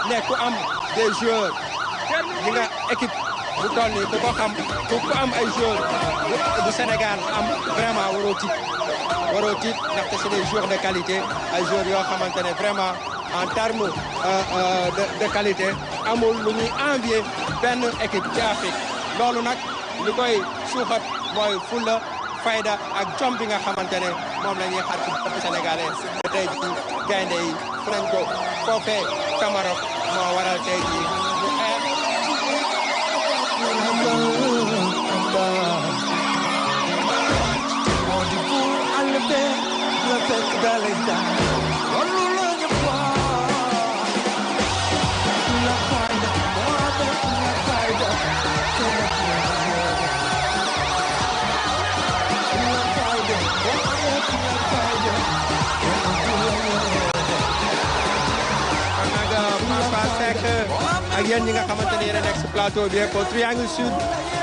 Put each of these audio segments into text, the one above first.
ne ku am des joueurs yi nga équipe bu toll nii ku ko xam ku am ay joueurs du Sénégal am vraiment waroo tiit ndaxte c'est des joueurs de qualité ay joueurs yoo xamante ne vraiment en termes de qualité amul lu ñuy envier benn équipe ci Afrique loolu nag li koy suuxat mooy fulla fayda ak jom bi nga xamante ne moom la ñuy xaar ci bopp sénégalais te tey jii gaynde yi fu nañ ko foofee ca Maroc moo waral tey jii ñu xeex ak yéen ñi nga xamante ne yéen a nekk si plateau bi au Triangle Sud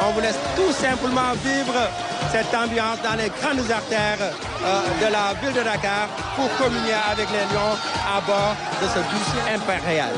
on vous laisse tout simplement vivre cette ambiance dans les grandes artères de la ville de Dakar pour communier avec les lions à bord de ce bus impérial.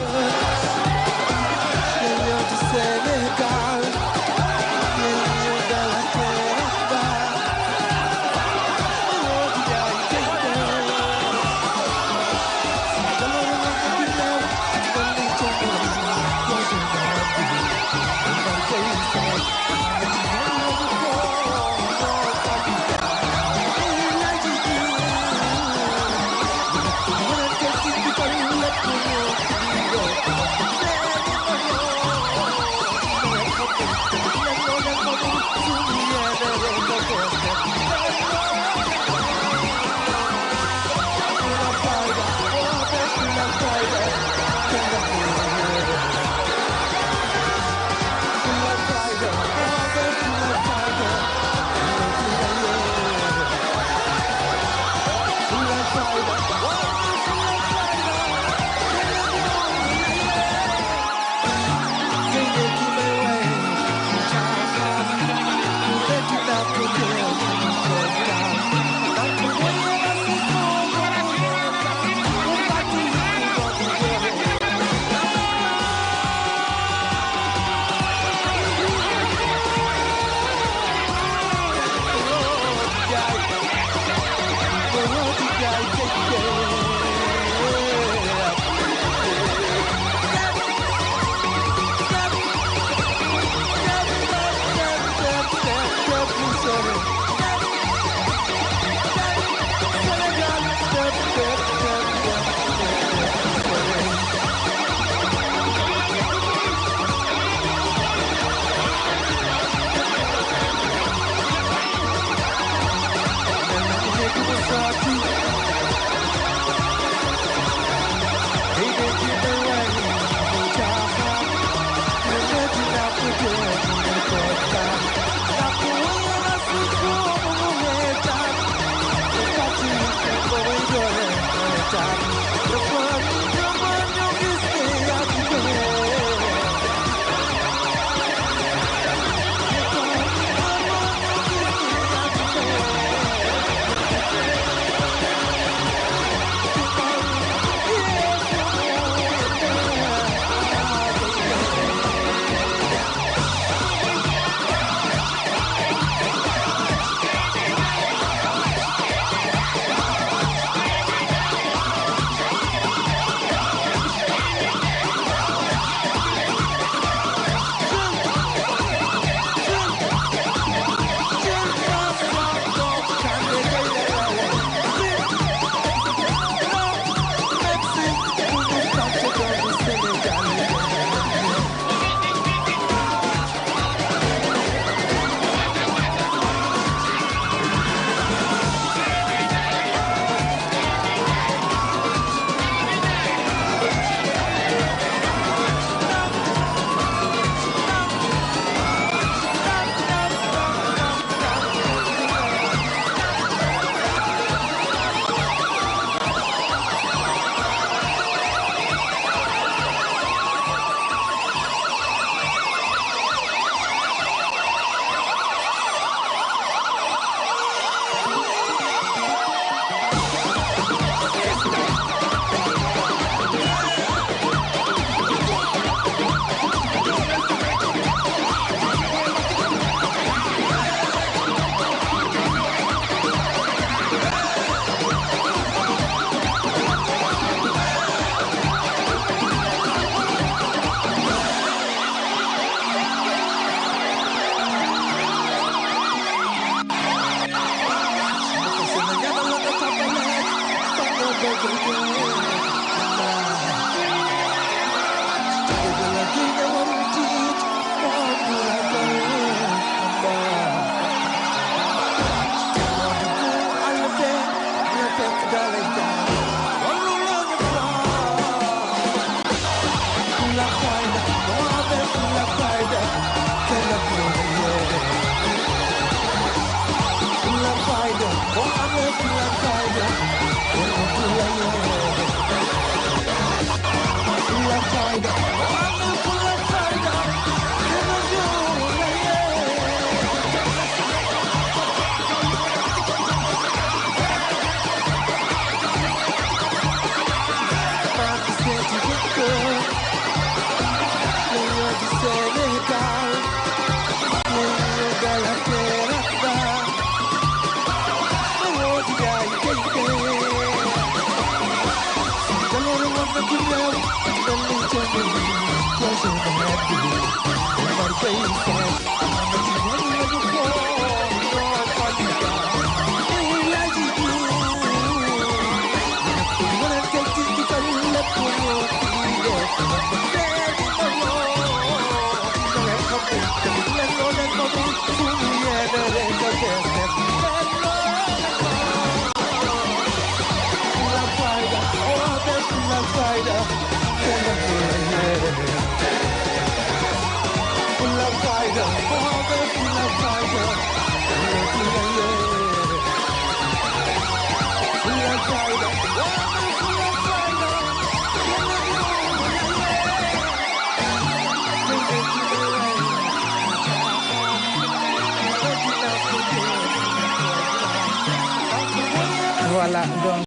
Voilà, donc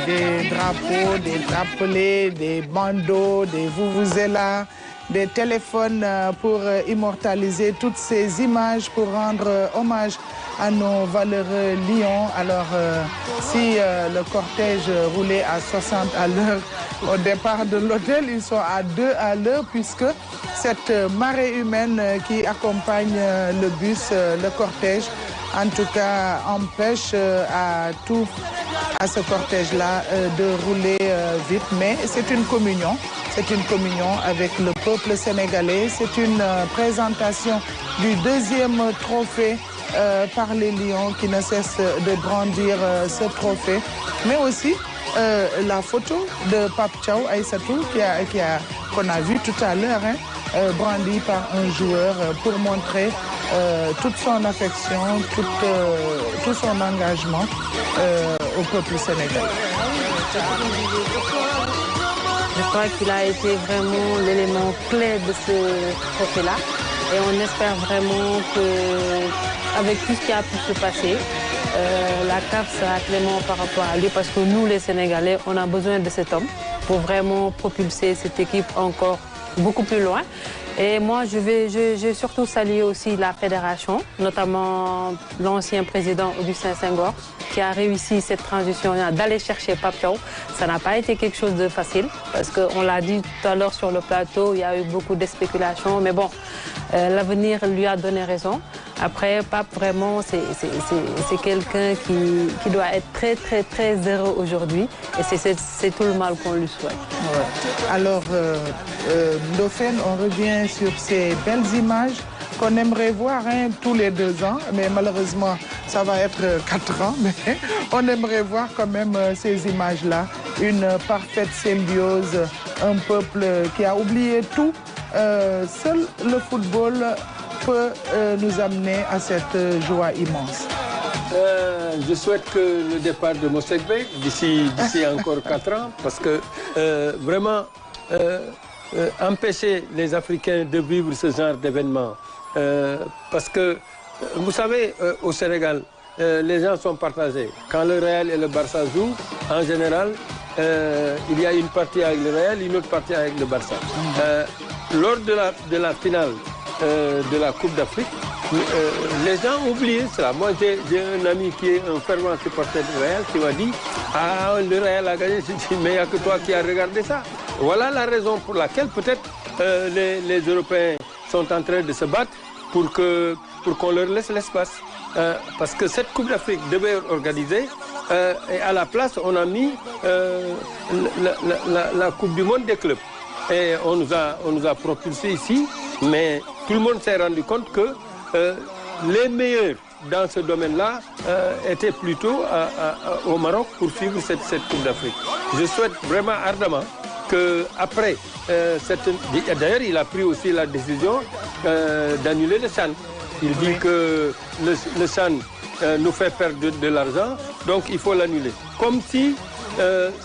des drapeaux, des drapelets, des bandeaux, des vuvuzela, des téléphones pour immortaliser toutes ces images, pour rendre hommage à nos valeureux lions. Alors, si le cortège roulait à 60 à l'heure au départ de l'hôtel, ils sont à 2 à l'heure, puisque cette marée humaine qui accompagne le bus, le cortège, en tout cas, empêche à ce cortège-là de rouler vite. Mais c'est une communion avec le peuple sénégalais. C'est une présentation du deuxième trophée par les Lions qui ne cessent de brandir ce trophée. Mais aussi la photo de Pape Thiaw Aïssatou qu'on a vu tout à l'heure, brandie par un joueur pour montrer toute son affection, tout son engagement au peuple sénégalais. Je crois qu'il a été vraiment l'élément clé de ce trophée-là. Et on espère vraiment qu'avec tout ce qui a pu se passer, la CAF sera clément par rapport à lui, parce que nous, les Sénégalais, on a besoin de cet homme pour vraiment propulser cette équipe encore beaucoup plus loin. Et moi, je vais surtout saluer aussi la fédération, notamment l'ancien président Augustin Senghor, qui a réussi cette transition d'aller chercher Pape Thiaw. Ça n'a pas été quelque chose de facile, parce qu'on l'a dit tout à l'heure sur le plateau, il y a eu beaucoup de spéculations, mais bon, l'avenir lui a donné raison. Après, Pape, vraiment, c'est quelqu'un qui doit être très, très, très heureux aujourd'hui. Et c'est tout le mal qu'on lui souhaite. Ouais. Alors, Ndofène, on revient sur ces belles images qu'on aimerait voir tous les 2 ans. Mais malheureusement, ça va être 4 ans. Mais on aimerait voir quand même ces images-là. Une parfaite symbiose, un peuple qui a oublié tout. Seul le football peut nous amener à cette joie immense. Je souhaite que le départ de Motsepe d'ici encore 4 ans, parce que vraiment empêcher les Africains de vivre ce genre d'événement, parce que vous savez, au Sénégal, les gens sont partagés. Quand le Real et le Barça jouent, en général, il y a une partie avec le Real, une autre partie avec le Barça. Lors de la finale de la Coupe d'Afrique, les gens ont oublié cela. Moi, j'ai un ami qui est un fervent supporter du Real qui m'a dit « Ah, le Real a gagné ». Je dis « Mais il n'y a que toi qui as regardé ça ». Voilà la raison pour laquelle peut-être les Européens sont en train de se battre pour qu'on leur laisse l'espace. Parce que cette Coupe d'Afrique devait être organisée et à la place, on a mis la Coupe du Monde des clubs. Et on nous a propulsés ici, mais tout le monde s'est rendu compte que les meilleurs dans ce domaine-là étaient plutôt au Maroc pour suivre cette Coupe d'Afrique. Je souhaite vraiment ardemment qu'après, d'ailleurs il a pris aussi la décision d'annuler le CHAN. Il dit que le CHAN nous fait perdre de l'argent, donc il faut l'annuler. Comme si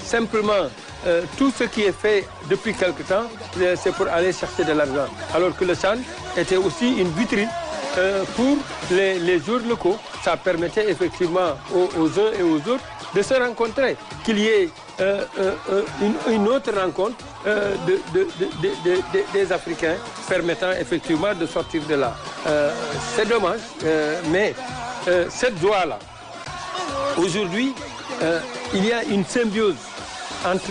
simplement tout ce qui est fait depuis quelque temps, c'est pour aller chercher de l'argent. Alors que le CHAN était aussi une vitrine pour les joueurs locaux. Ça permettait effectivement aux uns et aux autres de se rencontrer, qu'il y ait une autre rencontre des Africains permettant effectivement de sortir de là. C'est dommage, mais cette joie-là, aujourd'hui, il y a une symbiose entre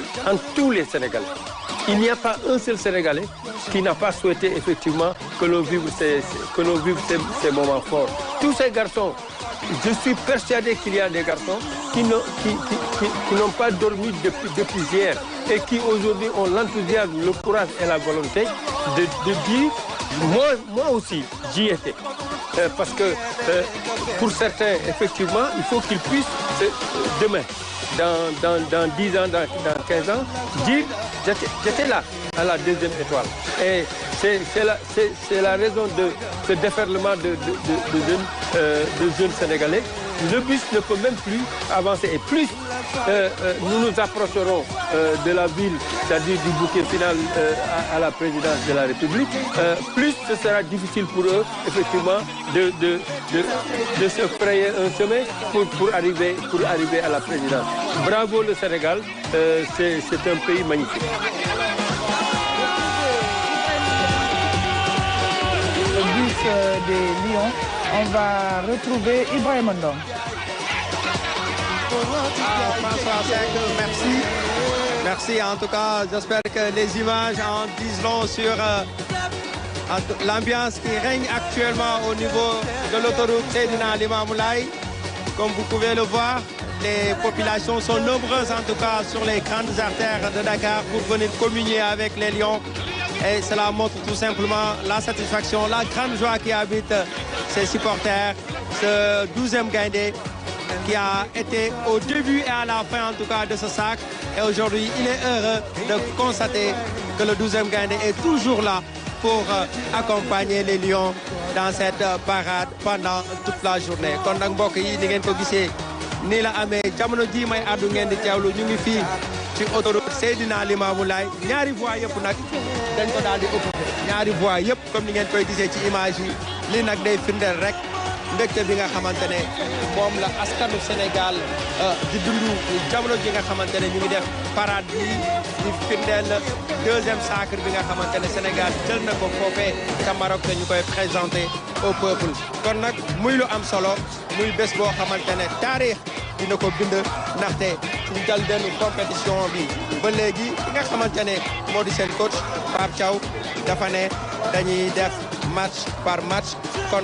tous les Sénégalais. Il n'y a pas un seul Sénégalais qui n'a pas souhaité effectivement que l'on vive ces moments forts. Tous ces garçons, je suis persuadé qu'il y a des garçons qui n'ont pas dormi depuis hier et qui aujourd'hui ont l'enthousiasme, le courage et la volonté de dire moi aussi j'y étais. Parce que pour certains, effectivement, il faut qu'ils puissent demain, dans 10 ans, dans 15 ans, dire j'étais là à la deuxième étoile. Et c'est la raison de ce déferlement de jeunes Sénégalais. Le bus ne peut même plus avancer. Et plus nous nous approcherons de la ville, c'est-à-dire du bouquet final à la présidence de la République, plus ce sera difficile pour eux, effectivement, de se frayer un chemin pour arriver à la présidence. Bravo le Sénégal, c'est un pays magnifique. Le bus des Lions, on va retrouver Ibrahim Ndong. François Seck, merci. Merci. En tout cas, j'espère que les images en disent long sur l'ambiance qui règne actuellement au niveau de l'autoroute Seydina Limamou Laye. Comme vous pouvez le voir, les populations sont nombreuses, en tout cas sur les grandes artères de Dakar, pour venir communier avec les Lions. Et cela montre tout simplement la satisfaction, la grande joie qui habite ces supporters, ce 12e Gaïndé qui a été au début et à la fin en tout cas de ce sac. Et aujourd'hui, il est heureux de constater que le 12e Gaïndé est toujours là pour accompagner les Lions dans cette parade pendant toute la journée. Kon nak mbokk yi ni ngeen ko gisee nii la amee jamono ji may àddu ngeen di teewlu ñu ngi fii ci autoroute Seydina Limamou Laye ñaari voies yëpp nag dañ ko daal di occupé ñaari voies yëpp comme ni ngeen koy gisee ci image yi lii nag day firndeel rek mbégte bi nga xamante ne moom la askanu Sénégal di dund jamono ji nga xamante ne ñu ngi def parade bi di firndeel deuxième sacre bi nga xamante ne Sénégal jël na ko foofee ca Maroc te ñu koy présenté au peuple. kon nag muy lu am solo muy bés boo xamante ne taarix dina ko bind ndaxte suñu dal benn compétition bi ba léegi ki nga xamante ne moo di seen coach Pape Thiaw dafa ne dañuy def match par match kon